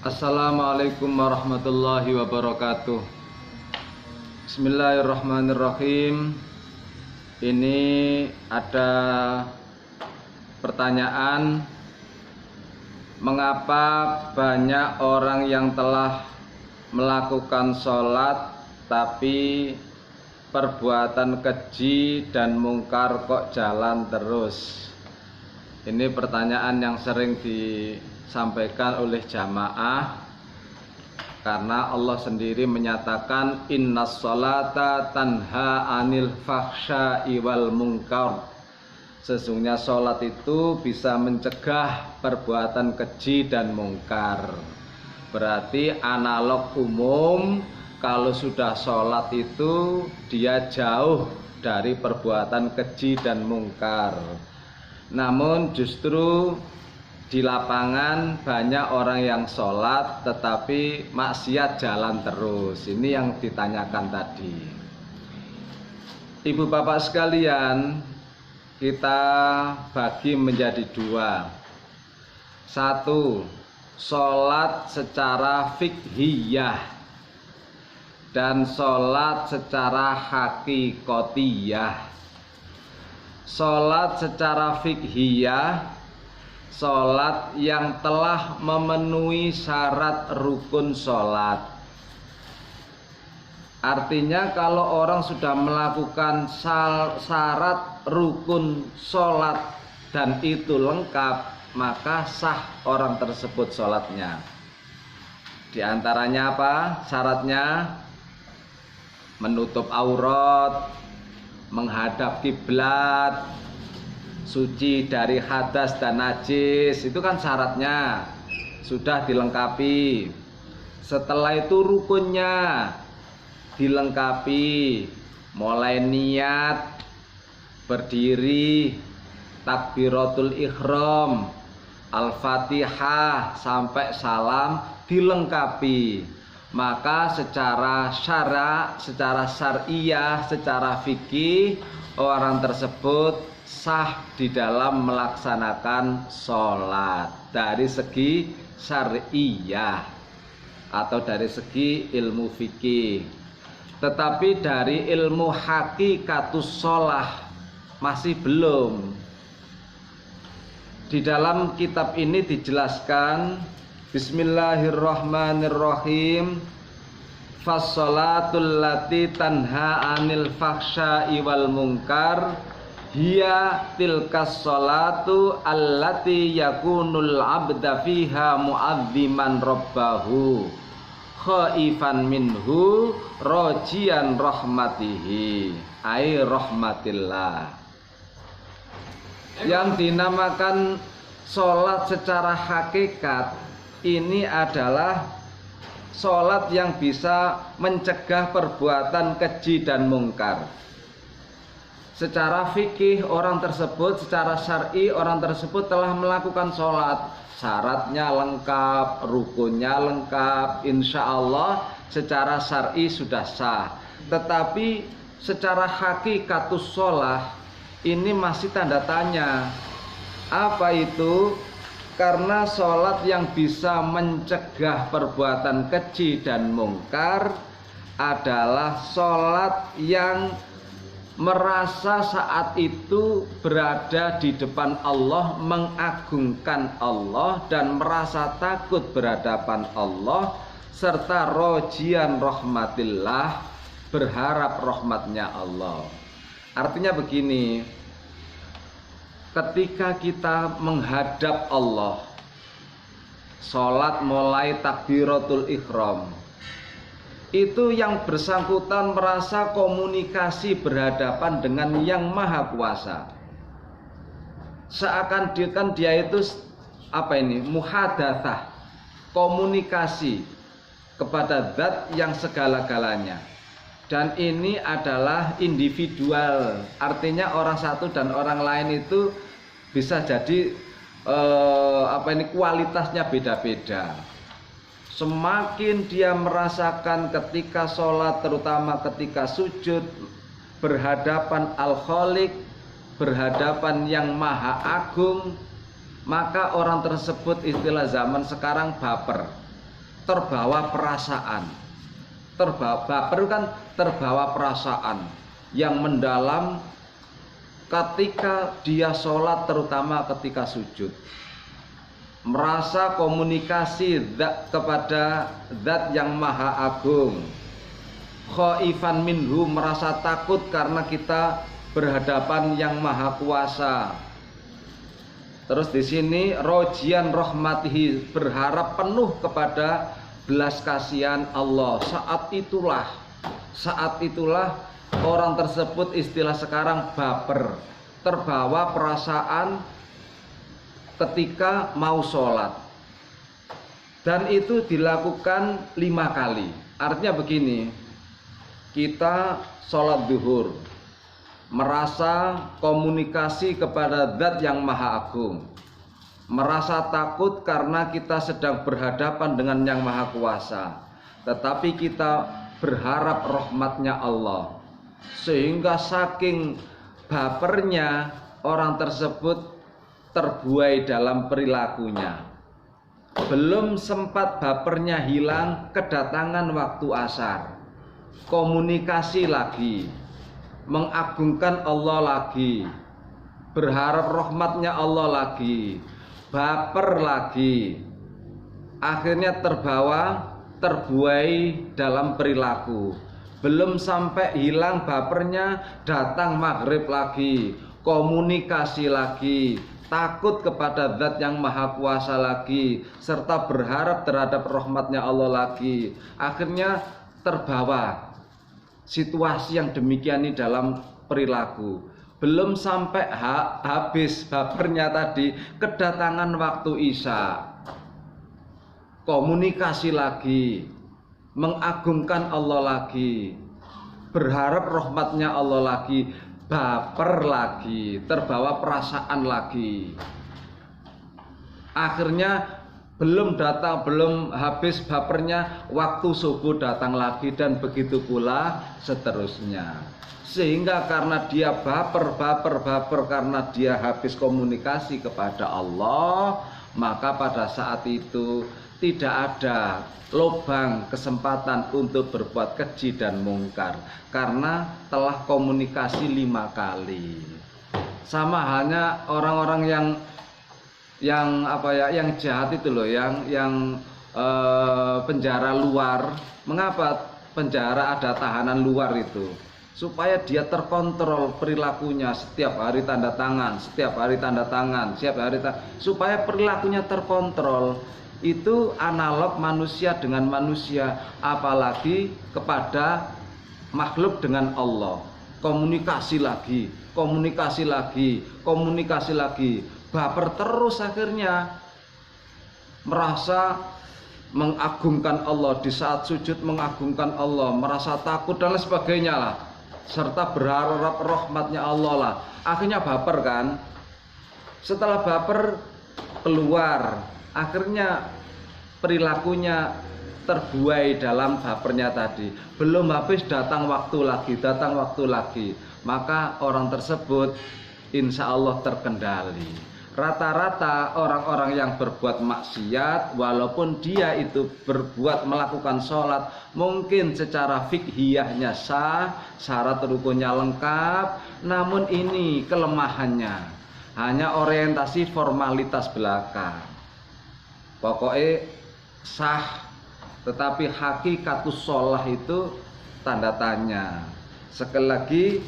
Assalamualaikum warahmatullahi wabarakatuh. Bismillahirrahmanirrahim. Ini ada pertanyaan, mengapa banyak orang yang telah melakukan sholat tapi perbuatan keji dan mungkar kok jalan terus? Ini pertanyaan yang sering disampaikan oleh jamaah, karena Allah sendiri menyatakan innas sholata tanha anil fahsya'i wal munkar. Sesungguhnya sholat itu bisa mencegah perbuatan keji dan mungkar. Berarti analog umum, kalau sudah sholat itu dia jauh dari perbuatan keji dan mungkar. Namun justru di lapangan banyak orang yang sholat tetapi maksiat jalan terus. Ini yang ditanyakan tadi. Ibu bapak sekalian, kita bagi menjadi dua. Satu, sholat secara fiqhiyah dan sholat secara hakikotiyah. Sholat secara fiqhiyah, sholat yang telah memenuhi syarat rukun sholat. Artinya kalau orang sudah melakukan syarat rukun sholat dan itu lengkap, maka sah orang tersebut sholatnya. Di antaranya apa syaratnya? Menutup aurat, menghadap kiblat, suci dari hadas dan najis, itu kan syaratnya sudah dilengkapi. Setelah itu rukunnya dilengkapi, mulai niat, berdiri, takbiratul ihram, al-fatihah sampai salam dilengkapi. Maka secara syara, secara syariah, secara fikih, orang tersebut sah di dalam melaksanakan sholat dari segi syariah atau dari segi ilmu fikih. Tetapi dari ilmu hakikatus sholah masih belum. Di dalam kitab ini dijelaskan, Bismillahirrahmanirrahim, Fassolatul lati tanha anil fahsya'i wal munkar hiya tilkas sholatu allati yakunul abda fiha mu'azziman rabbahu khaifan minhu rojian rahmatihi ay rahmatillah. Yang dinamakan sholat secara hakikat ini adalah sholat yang bisa mencegah perbuatan keji dan mungkar. Secara fikih orang tersebut, secara syar'i orang tersebut telah melakukan sholat, syaratnya lengkap, rukunnya lengkap, insya Allah secara syar'i sudah sah. Tetapi secara hakikatus sholah ini masih tanda tanya. Apa itu? Karena sholat yang bisa mencegah perbuatan keji dan mungkar adalah sholat yang merasa saat itu berada di depan Allah, mengagungkan Allah dan merasa takut berhadapan Allah, serta rojian rahmatillah, berharap rahmatnya Allah. Artinya begini, ketika kita menghadap Allah, sholat mulai takbiratul ihram, itu yang bersangkutan merasa komunikasi berhadapan dengan yang maha kuasa. Seakan-akan dia itu muhadatsah, komunikasi kepada zat yang segala-galanya. Dan ini adalah individual, artinya orang satu dan orang lain itu bisa jadi kualitasnya beda-beda. Semakin dia merasakan ketika sholat, terutama ketika sujud, berhadapan Al-Khaliq, berhadapan yang maha agung, maka orang tersebut istilah zaman sekarang baper. terbawa perasaan. Baper kan terbawa perasaan yang mendalam ketika dia sholat, terutama ketika sujud. Merasa komunikasi kepada zat yang maha agung. Khaifan minhu, merasa takut karena kita berhadapan yang maha kuasa. Terus di sini rojian rahmatihi, berharap penuh kepada belas kasihan Allah. Saat itulah orang tersebut, istilah sekarang, baper, terbawa perasaan ketika mau sholat. Dan itu dilakukan 5 kali. Artinya begini, kita sholat duhur, merasa komunikasi kepada zat yang maha agung, merasa takut karena kita sedang berhadapan dengan yang maha kuasa, tetapi kita berharap rahmatnya Allah, sehingga saking bapernya orang tersebut terbuai dalam perilakunya. Belum sempat bapernya hilang, kedatangan waktu asar, komunikasi lagi, mengagungkan Allah lagi, berharap rahmatnya Allah lagi, baper lagi, akhirnya terbuai dalam perilaku. Belum sampai hilang bapernya, datang maghrib lagi, komunikasi lagi, takut kepada zat yang maha kuasa lagi, serta berharap terhadap rahmatnya Allah lagi. Akhirnya terbawa situasi yang demikian ini dalam perilaku. Belum sampai habis bapernya tadi, kedatangan waktu isya, komunikasi lagi, mengagungkan Allah lagi, berharap rahmatnya Allah lagi, baper lagi, terbawa perasaan lagi. Akhirnya belum habis bapernya, waktu subuh datang lagi, dan begitu pula seterusnya. Sehingga karena dia baper karena dia habis komunikasi kepada Allah, maka pada saat itu tidak ada lubang kesempatan untuk berbuat keji dan mungkar, karena telah komunikasi 5 kali. Sama halnya orang-orang yang jahat itu loh, yang penjara luar. Mengapa penjara ada tahanan luar itu? Supaya dia terkontrol perilakunya, setiap hari tanda tangan, supaya perilakunya terkontrol. Itu analog manusia dengan manusia, apalagi kepada makhluk dengan Allah. Komunikasi lagi, baper terus, akhirnya merasa mengagungkan Allah, di saat sujud mengagungkan Allah, merasa takut dan lain sebagainya lah, serta berharap rahmatnya Allah lah. Akhirnya baper kan. Setelah baper keluar, akhirnya perilakunya terbuai dalam bapernya tadi. Belum habis datang waktu lagi, maka orang tersebut insya Allah terkendali. Rata-rata orang-orang yang berbuat maksiat, walaupun dia itu melakukan sholat, mungkin secara fikhiyahnya sah, syarat rukunnya lengkap, namun ini kelemahannya, hanya orientasi formalitas belaka. Pokoknya sah, tetapi hakikatus sholah itu tanda tanya. Sekali lagi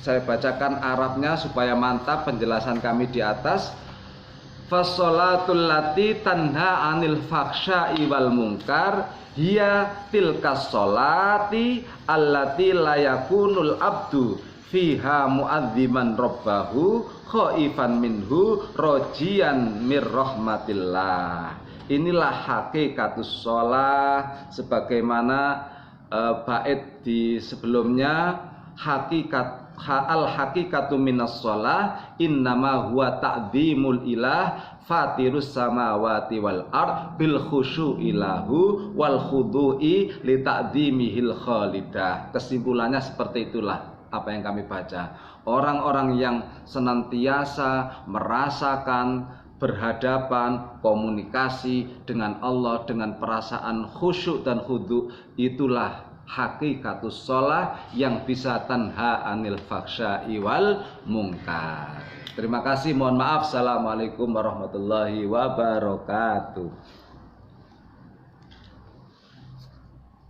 saya bacakan Arabnya supaya mantap penjelasan kami di atas. Fassolatul lati tanha anil fakhsya'i wal munkar hiya tilkas sholati allati layakunul abdu fiha mu'adziman rabbahu khaifan minhu rojian mir rahmatillah. Inilah hakikatus sholah, sebagaimana bait di sebelumnya. Hakikatu minas sholah innama huwa ta'zimul ilah fatirus samawati wal ard bil khusyu'i lahu wal khudu'i li ta'zimihil khalidah. Kesimpulannya seperti itulah apa yang kami baca. Orang-orang yang senantiasa merasakan berhadapan, komunikasi dengan Allah dengan perasaan khusyuk dan khudu, itulah hakikatus sholah yang bisa tanha anil faksya'i wal mungkar. Terima kasih, mohon maaf. Assalamualaikum warahmatullahi wabarakatuh.